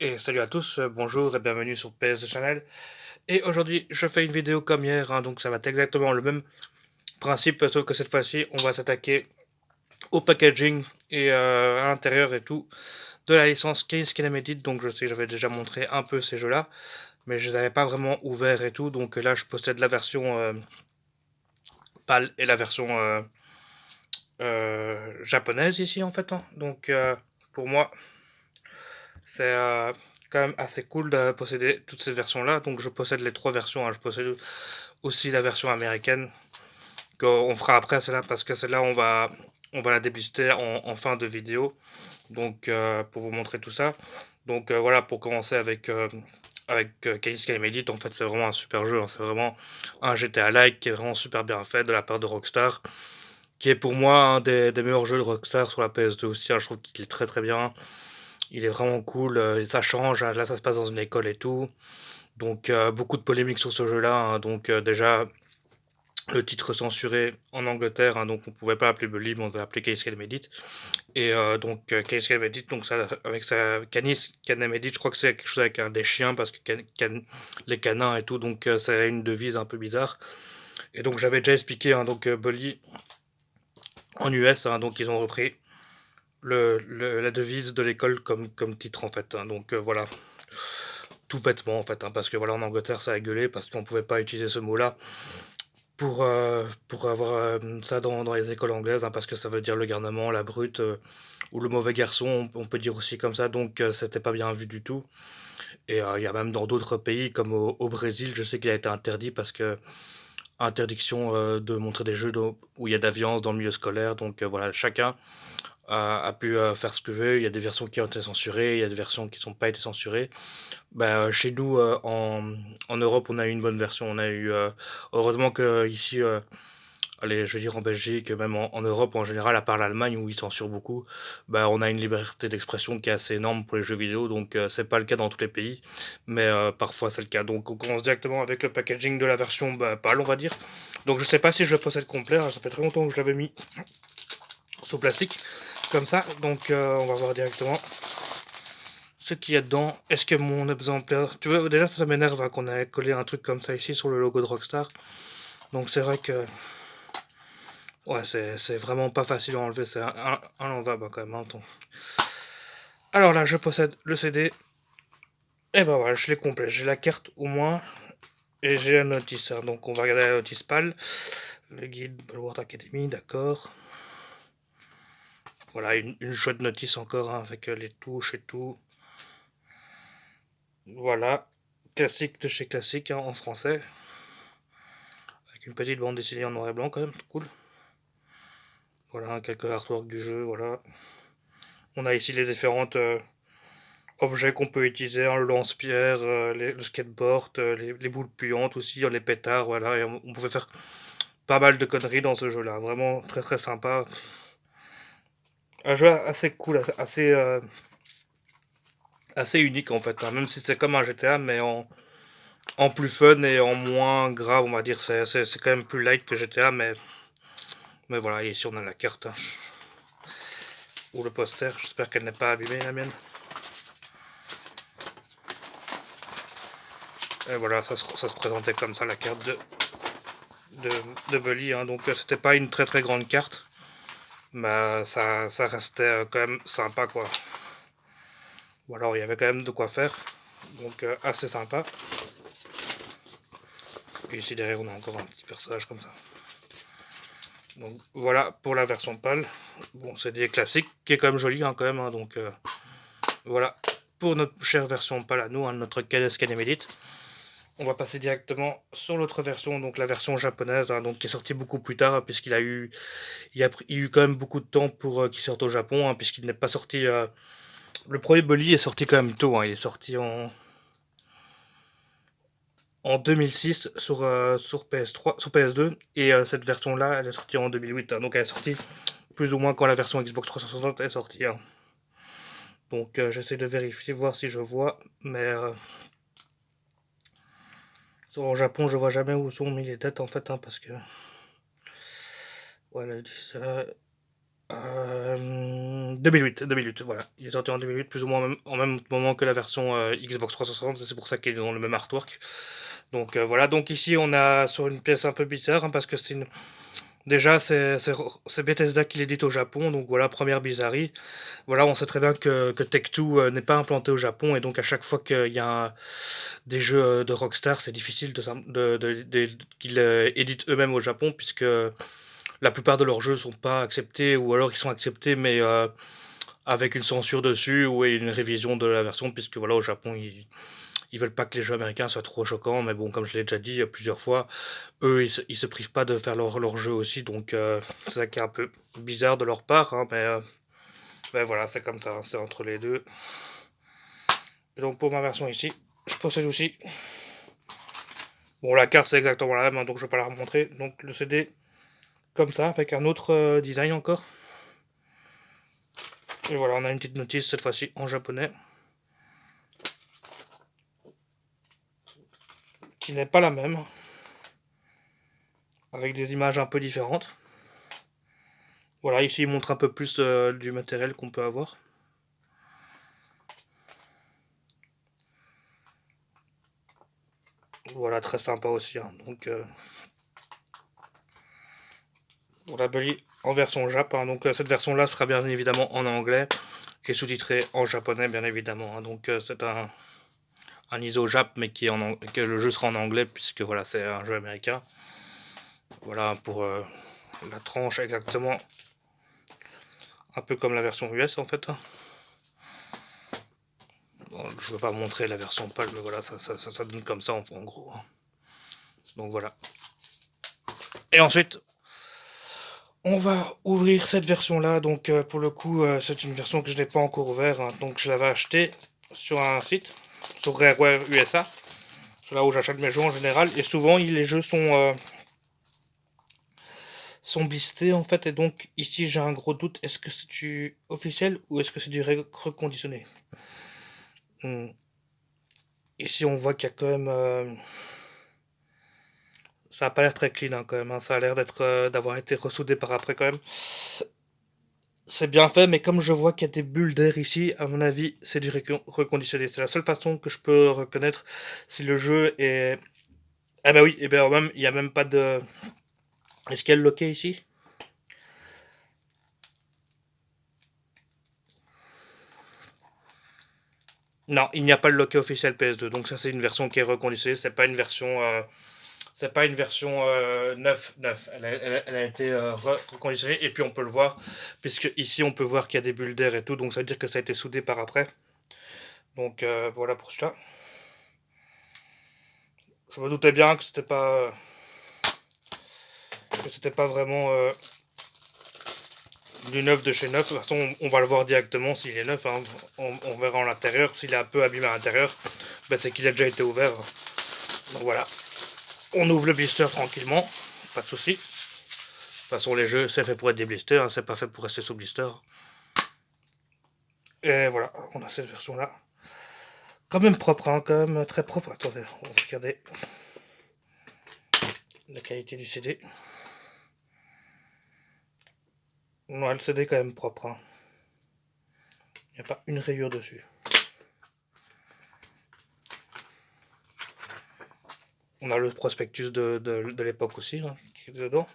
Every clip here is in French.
Et salut à tous, bonjour et bienvenue sur PS Channel. Et aujourd'hui, je fais une vidéo comme hier, donc ça va être exactement le même principe, sauf que cette fois-ci, on va s'attaquer au packaging et à l'intérieur et tout de la licence Case Edit. Donc je sais que j'avais déjà montré un peu ces jeux-là, mais je les avais pas vraiment ouverts et tout. Donc là, je possède la version PAL et la version japonaise ici en fait. Donc pour moi, c'est quand même assez cool de posséder toutes ces versions-là. Donc je possède les trois versions. Je possède aussi la version américaine qu'on fera après celle-là parce que celle-là on va la déblister en fin de vidéo. Donc pour vous montrer tout ça. Donc voilà, pour commencer avec Case Edit, en fait c'est vraiment un super jeu. C'est vraiment un GTA-like qui est vraiment super bien fait de la part de Rockstar, qui est pour moi un des meilleurs jeux de Rockstar sur la PS2 aussi. Je trouve qu'il est très très bien. Il est vraiment cool, et ça change, là ça se passe dans une école et tout. Donc beaucoup de polémiques sur ce jeu-là. Donc déjà, le titre censuré en Angleterre, donc on pouvait pas l'appeler Bully, mais on devait l'appeler Case Edit. Et donc Case Edit, donc ça, avec sa Canis Edit, je crois que c'est quelque chose avec des chiens, parce que les canins et tout, donc c'est une devise un peu bizarre. Et donc j'avais déjà expliqué, donc Bully en US, donc ils ont repris la devise de l'école comme titre en fait. Donc voilà, tout bêtement en fait, parce que voilà, en Angleterre ça a gueulé parce qu'on pouvait pas utiliser ce mot-là pour avoir ça dans les écoles anglaises, parce que ça veut dire le garnement, la brute, ou le mauvais garçon, on peut dire aussi comme ça, donc c'était pas bien vu du tout. Et il y a même dans d'autres pays, comme au Brésil, je sais qu'il a été interdit parce que interdiction de montrer des jeux où il y a de la violence dans le milieu scolaire, donc voilà, chacun a pu faire ce que veut. Il y a des versions qui ont été censurées, il y a des versions qui n'ont pas été censurées. Bah, chez nous, en Europe, on a eu une bonne version. On a eu, heureusement que ici, allez, je veux dire en Belgique, même en Europe en général, à part l'Allemagne où ils censurent beaucoup, bah, on a une liberté d'expression qui est assez énorme pour les jeux vidéo. Donc c'est pas le cas dans tous les pays, mais parfois c'est le cas. Donc on commence directement avec le packaging de la version PAL, on va dire. Donc je sais pas si je le possède complet, ça fait très longtemps que je l'avais mis sous plastique comme ça. Donc on va voir directement ce qu'il y a dedans. Est-ce que mon exemplaire... Tu vois, déjà ça m'énerve, qu'on ait collé un truc comme ça ici sur le logo de Rockstar. Donc c'est vrai que... Ouais, c'est vraiment pas facile à enlever, c'est un enlevable quand même. Alors là, je possède le CD. Et ben voilà, je l'ai complet. J'ai la carte au moins. Et j'ai la notice. Donc on va regarder la notice PAL. Le guide Balward Academy, d'accord. Voilà, une chouette notice encore, avec les touches et tout. Voilà. Classique de chez classique, en français. Avec une petite bande dessinée en noir et blanc quand même, cool. Voilà, quelques artworks du jeu, voilà. On a ici les différentes objets qu'on peut utiliser, le lance-pierre, le skateboard, les boules puantes aussi, les pétards, voilà. Et on pouvait faire pas mal de conneries dans ce jeu-là, vraiment très très sympa. Un jeu assez cool, assez unique en fait, même si c'est comme un GTA, mais en plus fun et en moins grave, on va dire. C'est quand même plus light que GTA, mais voilà, ici on a la carte, ou le poster. J'espère qu'elle n'est pas abîmée, la mienne. Et voilà, ça se présentait comme ça, la carte de, de Bully. Donc c'était pas une très très grande carte, mais ça restait quand même sympa, quoi. Ou alors il y avait quand même de quoi faire, donc assez sympa. Et ici derrière on a encore un petit personnage comme ça. Donc voilà pour la version PAL. Bon, c'est des classiques qui est quand même joli, quand même, donc voilà pour notre chère version PAL à nous, notre KDS Edit. On va passer directement sur l'autre version, donc la version japonaise, donc qui est sortie beaucoup plus tard, puisqu'il a eu, il y a eu quand même beaucoup de temps pour qu'il sorte au Japon, puisqu'il n'est pas sorti. Le premier Bully est sorti quand même tôt, il est sorti en 2006 sur PS3, sur PS2, et cette version-là, elle est sortie en 2008, donc elle est sortie plus ou moins quand la version Xbox 360 est sortie. Donc j'essaie de vérifier, voir si je vois, mais au Japon, je vois jamais où sont mis les dates en fait, parce que voilà, 2008, voilà. Il est sorti en 2008, plus ou moins en même moment que la version Xbox 360, c'est pour ça qu'ils ont le même artwork. Donc voilà, donc ici on a sur une pièce un peu bizarre, hein, parce que c'est une... Déjà, c'est Bethesda qui l'édite au Japon, donc voilà, première bizarrerie. Voilà, on sait très bien que Tech2 n'est pas implanté au Japon, et donc à chaque fois qu'il y a des jeux de Rockstar, c'est difficile qu'ils éditent eux-mêmes au Japon, puisque la plupart de leurs jeux sont pas acceptés, ou alors ils sont acceptés, mais avec une censure dessus, ou une révision de la version, puisque voilà, au Japon, ils veulent pas que les jeux américains soient trop choquants, mais bon, comme je l'ai déjà dit plusieurs fois, eux, ils se privent pas de faire leur jeu aussi, donc c'est ça qui est un peu bizarre de leur part, hein, mais voilà, c'est comme ça, hein, c'est entre les deux. Et donc pour ma version ici, je possède aussi. Bon, la carte c'est exactement la même, hein, donc je vais pas la remontrer. Donc le CD comme ça, avec un autre design encore. Et voilà, on a une petite notice cette fois-ci en japonais, qui n'est pas la même, avec des images un peu différentes. Voilà, ici il montre un peu plus du matériel qu'on peut avoir. Voilà, très sympa aussi, hein. Donc on l'a en version Jap, hein. Donc cette version-là sera bien évidemment en anglais et sous-titrée en japonais, bien évidemment, hein. Donc c'est un ISO Jap, mais que le jeu sera en anglais, puisque voilà, c'est un jeu américain. Voilà pour la tranche exactement, un peu comme la version US en fait. Bon, je ne veux pas montrer la version PAL, mais voilà, ça donne comme ça en gros. Donc voilà. Et ensuite, on va ouvrir cette version-là. Donc pour le coup, c'est une version que je n'ai pas encore ouverte, hein. Donc je l'avais achetée sur un site, sur Rareware USA. C'est là où j'achète mes jeux en général. Et souvent, les jeux sont blistés en fait. Et donc ici, j'ai un gros doute. Est-ce que c'est du officiel ou est-ce que c'est du reconditionné? Ici, on voit qu'il y a quand même... ça a pas l'air très clean, hein, quand même, hein. Ça a l'air d'avoir été ressoudé par après quand même. C'est bien fait, mais comme je vois qu'il y a des bulles d'air ici, à mon avis, c'est du reconditionné. C'est la seule façon que je peux reconnaître si le jeu est... Ah bah oui, et ben même, il n'y a même pas de... Est-ce qu'il y a le loquet ici? Non, il n'y a pas le loquet officiel PS2, donc ça c'est une version qui est reconditionnée, c'est pas une version 9, 9. Elle a été reconditionnée, et puis on peut le voir, puisque ici on peut voir qu'il y a des bulles d'air et tout, donc ça veut dire que ça a été soudé par après. Donc voilà pour cela. Je me doutais bien que c'était pas vraiment du neuf de chez neuf. De toute façon, on va le voir directement s'il est neuf, hein. On verra en l'intérieur. S'il est un peu abîmé à l'intérieur, ben c'est qu'il a déjà été ouvert. Donc voilà. On ouvre le blister tranquillement. Pas de souci. De toute façon, les jeux, c'est fait pour être des blisters, hein. C'est pas fait pour rester sous blister. Et voilà, on a cette version-là. Quand même propre, hein, quand même très propre. Attendez, on va regarder la qualité du CD. Non, le CD est quand même propre, hein. Il n'y a pas une rayure dessus. On a le prospectus de l'époque aussi, hein, qui est dedans.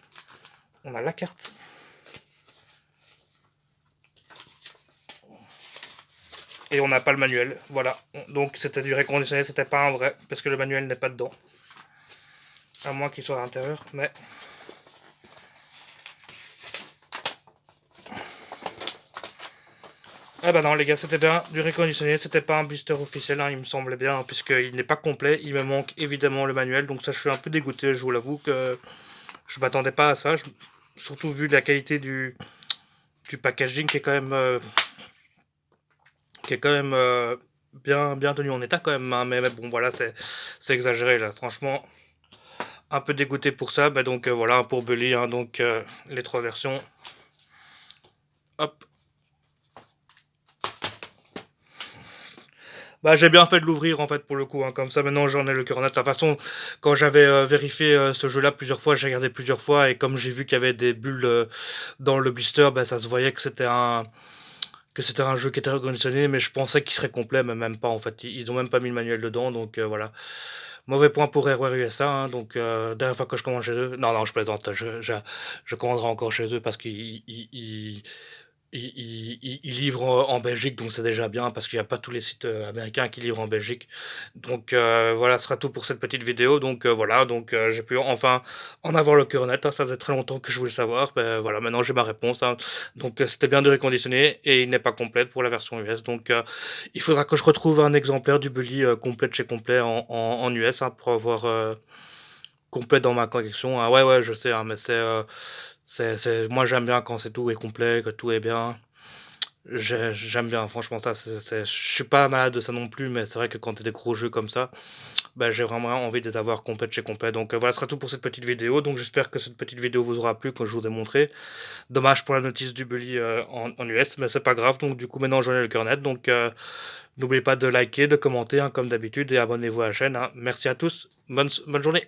On a la carte. Et on n'a pas le manuel. Voilà. Donc c'était du reconditionné, c'était pas un vrai, parce que le manuel n'est pas dedans. À moins qu'il soit à l'intérieur, mais... Ah bah non les gars, c'était bien du reconditionné, c'était pas un blister officiel, hein, il me semblait bien, puisqu'il n'est pas complet, il me manque évidemment le manuel, donc ça je suis un peu dégoûté, je vous l'avoue que je m'attendais pas à ça, surtout vu la qualité du packaging qui est quand même bien tenu en état quand même, hein. Mais bon voilà, c'est exagéré là, franchement, un peu dégoûté pour ça, mais donc voilà, pour Bully, hein, donc les trois versions, hop. Bah, j'ai bien fait de l'ouvrir en fait pour le coup, hein, comme ça maintenant j'en ai le cœur net. De toute façon, quand j'avais vérifié ce jeu-là plusieurs fois, j'ai regardé plusieurs fois et comme j'ai vu qu'il y avait des bulles dans le blister, bah, ça se voyait que c'était un jeu qui était reconditionné, mais je pensais qu'il serait complet, mais même pas en fait. Ils ont même pas mis le manuel dedans, donc voilà. Mauvais point pour Rareware USA, hein, donc dernière fois que je commande chez eux, non non je plaisante, je commanderai encore chez eux parce qu'ils livrent en Belgique, donc c'est déjà bien parce qu'il n'y a pas tous les sites américains qui livrent en Belgique. Donc voilà, ce sera tout pour cette petite vidéo. Donc voilà, donc j'ai pu enfin en avoir le cœur net, hein, ça faisait très longtemps que je voulais le savoir. Ben, voilà, maintenant j'ai ma réponse, hein. Donc c'était bien de réconditionner et il n'est pas complet pour la version US. Donc il faudra que je retrouve un exemplaire du Bully complet de chez complet en US, hein, pour avoir complet dans ma collection, hein. Ouais, ouais, je sais, hein, mais moi j'aime bien quand c'est tout est complet, que tout est bien. J'aime bien, franchement, ça, je suis pas malade de ça non plus, mais c'est vrai que quand t'as des gros jeux comme ça, bah, j'ai vraiment envie de les avoir complets de chez complet. Donc voilà, ce sera tout pour cette petite vidéo. Donc j'espère que cette petite vidéo vous aura plu, que je vous ai montré. Dommage pour la notice du Bully en US, mais c'est pas grave. Donc du coup, maintenant j'en ai le cœur net. Donc n'oubliez pas de liker, de commenter, hein, comme d'habitude, et abonnez-vous à la chaîne, hein. Merci à tous, bonne journée.